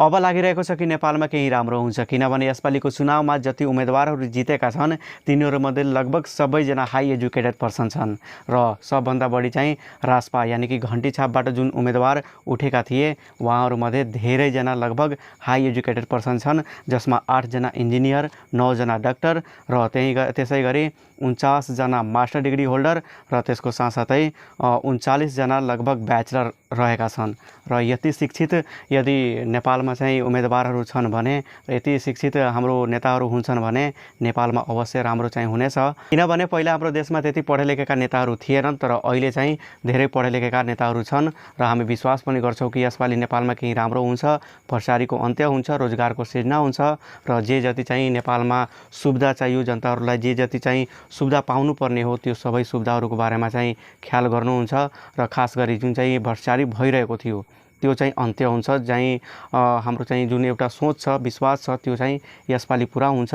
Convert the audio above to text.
अब लागिरहेको छ कि नेपालमा केही राम्रो हुन्छ, किनभने यसपालिको चुनावमा जति उम्मेदवारहरू जितेका छन् तिनीहरूमध्ये लगभग सबैजना हाई एजुकेटेड पर्सन छन् र सबभन्दा बढी चाहिँ रासपा यानि कि घन्टी छापबाट जुन उम्मेदवार उठेका थिए उहाँहरूमध्ये धेरैजना लगभग हाई एजुकेटेड पर्सन छन्, जसमा 8 जना इन्जिनियर, 9 जना डाक्टर र त्यसै गरी 49 जना मास्टर डिग्री होल्डर र त्यसको साथसाथै 39 जना लगभग ब्याचलर रहेका छन्। र यति शिक्षित यदि नेपालमा चाहिँ उम्मेदवारहरू छन् भने, यति शिक्षित हाम्रो नेताहरू हुन्छन् भने नेपालमा अवश्य राम्रो चाहिँ हुनेछ। किनभने पहिला हाम्रो देशमा त्यति पढे लेखेका नेताहरू थिएनन्, तर अहिले चाहिँ धेरै पढे लेखेका नेताहरू छन् र हामी विश्वास पनि गर्छौँ कि यसपालि नेपालमा केही राम्रो हुन्छ, भ्रष्टाचारीको अन्त्य हुन्छ, रोजगारको सृजना हुन्छ र जे जति चाहिँ नेपालमा सुविधा चाहियो, जनताहरूलाई जे जति चाहिँ सुविधा पाउनुपर्ने हो त्यो सबै सुविधाहरूको बारेमा चाहिँ ख्याल गर्नुहुन्छ र खास गरी जुन चाहिँ भ्रष्टाचारी भइरहेको थियो त्यो चाहिँ अन्त्य हुन्छ। चाहिँ हाम्रो चाहिँ जुन एउटा सोच छ, विश्वास छ, त्यो चाहिँ यसपालि पुरा हुन्छ